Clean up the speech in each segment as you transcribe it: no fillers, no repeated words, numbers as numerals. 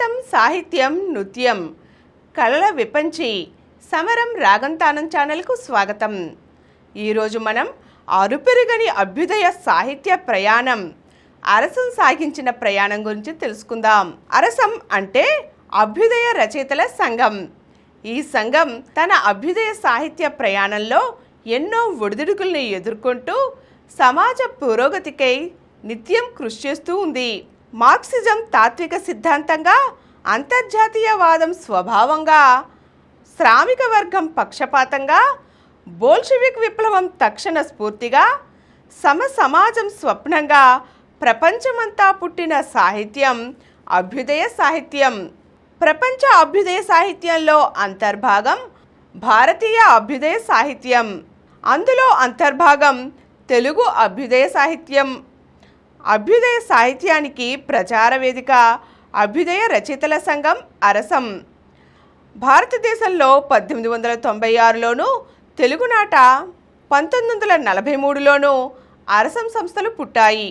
సంగీతం, సాహిత్యం, నృత్యం, కళల విపంచి సమరం రాగంతానం ఛానల్కు స్వాగతం. ఈరోజు మనం అరుపెరుగని అభ్యుదయ సాహిత్య ప్రయాణం అరసం సాగించిన ప్రయాణం గురించి తెలుసుకుందాం. అరసం అంటే అభ్యుదయ రచయితల సంఘం. ఈ సంఘం తన అభ్యుదయ సాహిత్య ప్రయాణంలో ఎన్నో ఒడిదుడుకుల్ని ఎదుర్కొంటూ సమాజ పురోగతికై నిత్యం కృషి చేస్తూ ఉంది. మార్క్సిజం తాత్విక సిద్ధాంతంగా, అంతర్జాతీయవాదం స్వభావంగా, శ్రామిక వర్గం పక్షపాతంగా, బోల్షెవిక్ విప్లవం తక్షణ స్ఫూర్తిగా, సమాజం స్వప్నంగా ప్రపంచమంతా పుట్టిన సాహిత్యం అభ్యుదయ సాహిత్యం. ప్రపంచ అభ్యుదయ సాహిత్యంలో అంతర్భాగం భారతీయ అభ్యుదయ సాహిత్యం. అందులో అంతర్భాగం తెలుగు అభ్యుదయ సాహిత్యం. అభ్యుదయ సాహిత్యానికి ప్రచార వేదిక అభ్యుదయ రచయితల సంఘం అరసం. భారతదేశంలో 1896లోను, తెలుగునాట 1943లోను అరసం సంస్థలు పుట్టాయి.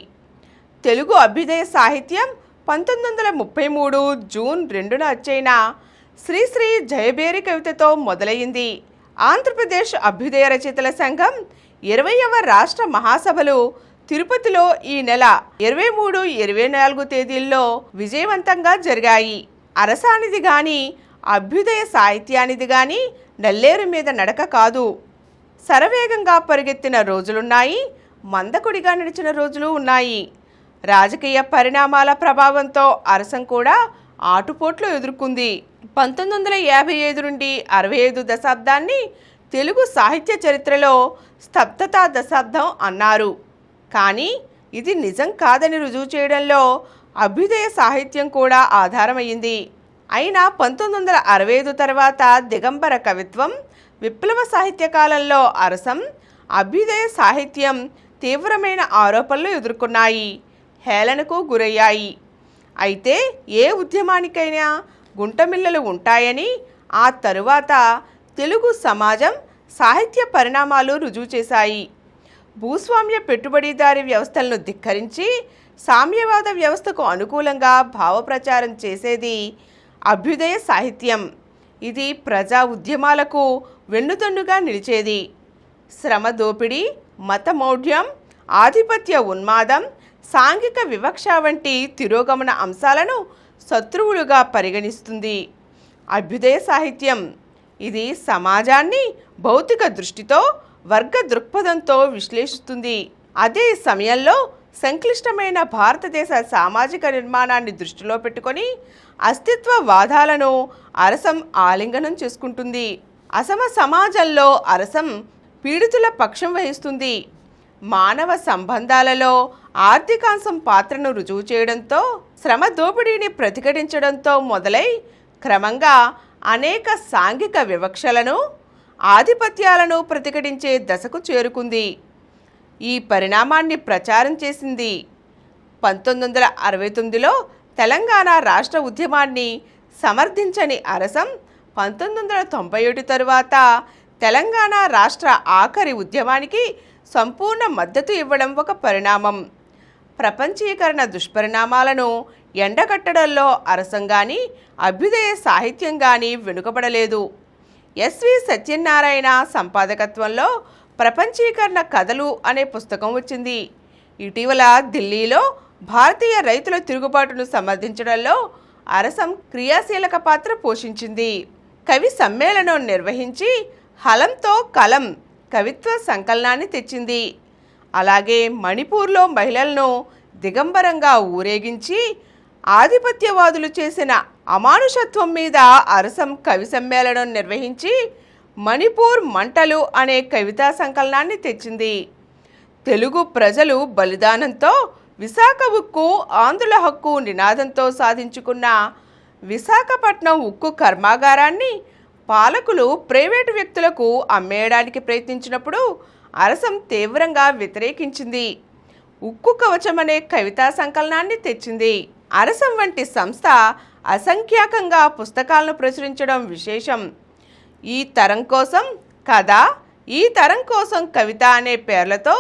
తెలుగు అభ్యుదయ సాహిత్యం 1933 జూన్ 2న వచ్చైన శ్రీశ్రీ జయభేరి కవితతో మొదలైంది. ఆంధ్రప్రదేశ్ అభ్యుదయ రచయితల సంఘం 20వ రాష్ట్ర మహాసభలు తిరుపతిలో ఈ నెల 23, 24 తేదీల్లో విజయవంతంగా జరిగాయి. అరసానిది గాని, అభ్యుదయ సాహిత్యానిది గాని నల్లేరు మీద నడక కాదు. శరవేగంగా పరిగెత్తిన రోజులున్నాయి, మందకొడిగా నడిచిన రోజులు ఉన్నాయి. రాజకీయ పరిణామాల ప్రభావంతో అరసం కూడా ఆటుపోట్లు ఎదుర్కొంది. 1955 నుండి 65 దశాబ్దాన్ని తెలుగు సాహిత్య చరిత్రలో స్తబ్దతా దశాబ్దం అన్నారు. కానీ ఇది నిజం కాదని రుజువు చేయడంలో అభ్యుదయ సాహిత్యం కూడా ఆధారమైంది. అయినా 1965 తర్వాత దిగంబర కవిత్వం, విప్లవ సాహిత్య కాలంలో అరసం, అభ్యుదయ సాహిత్యం తీవ్రమైన ఆరోపణలు ఎదుర్కొన్నాయి, హేళనకు గురయ్యాయి. అయితే ఏ ఉద్యమానికైనా గుంటమిల్లలు ఉంటాయని ఆ తరువాత తెలుగు సమాజం, సాహిత్య పరిణామాలు రుజువు చేశాయి. భూస్వామ్య పెట్టుబడిదారీ వ్యవస్థలను ధిక్కరించి సామ్యవాద వ్యవస్థకు అనుకూలంగా భావప్రచారం చేసేది అభ్యుదయ సాహిత్యం. ఇది ప్రజా ఉద్యమాలకు వెన్నుదన్నుగా నిలిచేది. శ్రమ దోపిడీ, మతమౌఢ్యం, ఆధిపత్య ఉన్మాదం, సాంఘిక వివక్ష వంటి తిరోగమన అంశాలను శత్రువులుగా పరిగణిస్తుంది అభ్యుదయ సాహిత్యం. ఇది సమాజాన్ని భౌతిక దృష్టితో, వర్గ దృక్పథంతో విశ్లేషిస్తుంది. అదే సమయంలో సంక్లిష్టమైన భారతదేశ సామాజిక నిర్మాణాన్ని దృష్టిలో పెట్టుకొని అస్తిత్వవాదాలను అరసం ఆలింగనం చేసుకుంటుంది. అసమ సమాజంలో అరసం పీడితుల పక్షం వహిస్తుంది. మానవ సంబంధాలలో ఆర్థికాంశం పాత్రను రుజువు చేయడంతో, శ్రమ దోపిడీని ప్రతిఘటించడంతో మొదలై క్రమంగా అనేక సాంఘిక వివక్షలను, ఆధిపత్యాలను ప్రతిఘటించే దశకు చేరుకుంది. ఈ పరిణామాన్ని ప్రచారం చేసింది. 1969లో తెలంగాణ రాష్ట్ర ఉద్యమాన్ని సమర్థించని అరసం 1991 తరువాత తెలంగాణ రాష్ట్ర ఆఖరి ఉద్యమానికి సంపూర్ణ మద్దతు ఇవ్వడం ఒక పరిణామం. ప్రపంచీకరణ దుష్పరిణామాలను ఎండగట్టడంలో అరసం గాని, అభ్యుదయ సాహిత్యం గాని వెనుకబడలేదు. ఎస్వి సత్యనారాయణ సంపాదకత్వంలో ప్రపంచీకరణ కథలు అనే పుస్తకం వచ్చింది. ఇటీవల ఢిల్లీలో భారతీయ రైతుల తిరుగుబాటును సమర్థించడంలో అరసం క్రియాశీలక పాత్ర పోషించింది. కవి సమ్మేళనం నిర్వహించి హలంతో కలం కవిత్వ సంకలనాన్ని తెచ్చింది. అలాగే మణిపూర్లో మహిళలను దిగంబరంగా ఊరేగించి ఆధిపత్యవాదులు చేసిన అమానుషత్వం మీద అరసం కవి సమ్మేళనం నిర్వహించి మణిపూర్ మంటలు అనే కవితా సంకలనాన్ని తెచ్చింది. తెలుగు ప్రజలు బలిదానంతో విశాఖ ఉక్కు, ఆంధ్రుల హక్కు నినాదంతో సాధించుకున్న విశాఖపట్నం ఉక్కు కర్మాగారాన్ని పాలకులు ప్రైవేటు వ్యక్తులకు అమ్మేయడానికి ప్రయత్నించినప్పుడు అరసం తీవ్రంగా వ్యతిరేకించింది. ఉక్కు కవచం అనే కవితా సంకలనాన్ని తెచ్చింది. అరసం వంటి సంస్థ అసంఖ్యాకంగా పుస్తకాలను ప్రచురించడం విశేషం. ఈ తరం కోసం కథ, ఈ తరం కోసం కవిత అనే పేర్లతో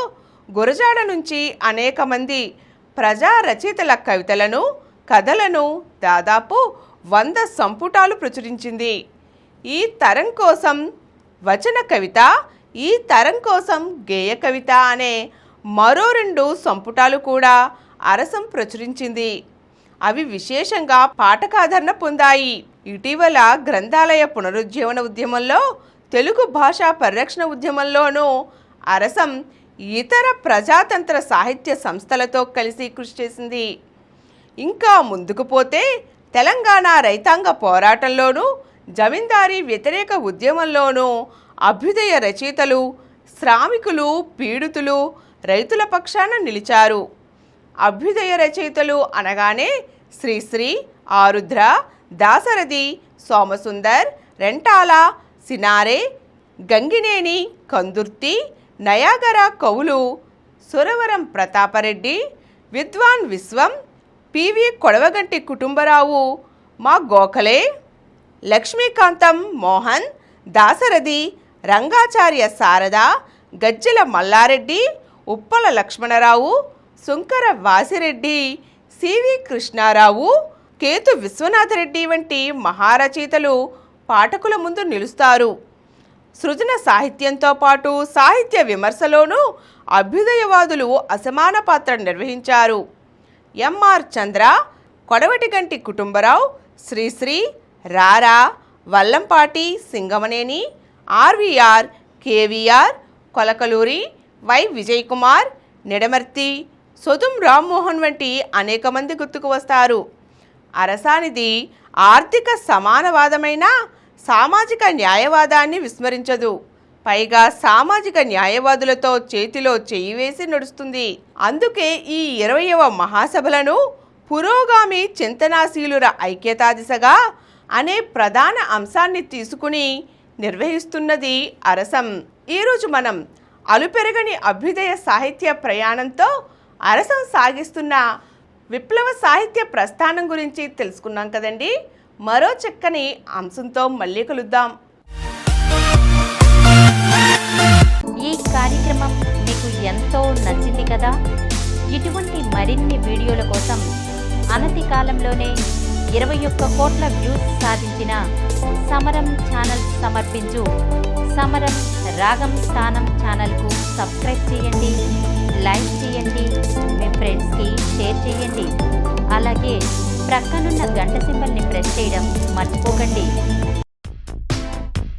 గురజాడ నుంచి అనేక మంది ప్రజా రచయితల కవితలను, కథలను దాదాపు 100 సంపుటాలు ప్రచురించింది. ఈ తరం కోసం వచన కవిత, ఈ తరం కోసం గేయ కవిత అనే మరో 2 సంపుటాలు కూడా అరసం ప్రచురించింది. అవి విశేషంగా పాఠకాదరణ పొందాయి. ఇటీవల గ్రంథాలయ పునరుజ్జీవన ఉద్యమంలో, తెలుగు భాషా పరిరక్షణ ఉద్యమంలోనూ అరసం ఇతర ప్రజాతంత్ర సాహిత్య సంస్థలతో కలిసి కృషి చేసింది. ఇంకా ముందుకు పోతే తెలంగాణ రైతాంగ పోరాటంలోనూ, జమీందారీ వ్యతిరేక ఉద్యమంలోనూ అభ్యుదయ రచయితలు, శ్రామికులు, పీడితులు, రైతుల పక్షాన నిలిచారు. అభ్యుదయ రచయితలు అనగానే శ్రీశ్రీ, ఆరుద్ర, దాశరథి, సోమసుందర్, రెంటాల, సినారె, గంగినేని, కందుర్తి, నయాగర కవులు, సురవరం ప్రతాపరెడ్డి, విద్వాన్ విశ్వం, పివి కొడవగంటి కుటుంబరావు, మా గోఖలే, లక్ష్మీకాంతం, మోహన్, దాశరథి, రంగాచార్య శారద, గజ్జెల మల్లారెడ్డి, ఉప్పల లక్ష్మణరావు, సుంకర వాసిరెడ్డి, సివి కృష్ణారావు, కేతు విశ్వనాథరెడ్డి వంటి మహారచయితలు పాఠకుల ముందు నిలుస్తారు. సృజన సాహిత్యంతో పాటు సాహిత్య విమర్శలోనూ అభ్యుదయవాదులు అసమాన పాత్ర నిర్వహించారు. ఎంఆర్ చంద్ర, కొడవటిగంటి కుటుంబరావు, శ్రీశ్రీ, రారా, వల్లంపాటి, సింగమనేని, ఆర్వీఆర్, కేవీఆర్, కొలకలూరి, వై విజయ్ కుమార్, నిడమర్తి, సొదుం రామ్మోహన్ వంటి అనేక మంది గుర్తుకు వస్తారు. అరసానిది ఆర్థిక సమానవాదమైన సామాజిక న్యాయవాదాన్ని విస్మరించదు. పైగా సామాజిక న్యాయవాదులతో చేతిలో చేయి వేసి నడుస్తుంది. అందుకే ఈ 20వ మహాసభలను పురోగామి చింతనాశీలుర ఐక్యతా దిశగా అనే ప్రధాన అంశాన్ని తీసుకుని నిర్వహిస్తున్నది అరసం. ఈరోజు మనం అలుపెరగని అభ్యుదయ సాహిత్య ప్రయాణంతో అరసం సాగిస్తున్న విప్లవ సాహిత్య ప్రస్థానం గురించి తెలుసుకున్నాం కదండి. మరో చక్కని అంశంతో మళ్ళీ కలుద్దాం. ఈ కార్యక్రమం మీకు ఎంతో నచ్చింది కదా. ఇటువంటి మరిన్ని వీడియోల కోసం అనతి కాలంలోనే 21 కోట్ల వ్యూస్ సాధించిన సమరం ఛానల్ సమర్పించు సమరం రాగం స్థానం ఛానల్కు సబ్స్క్రైబ్ చేయండి, లైక్ చేయండి, మీ ఫ్రెండ్స్కి షేర్ చేయండి. అలాగే ప్రక్కనున్న గంట సింబల్ని ప్రెస్ చేయడం మర్చిపోకండి.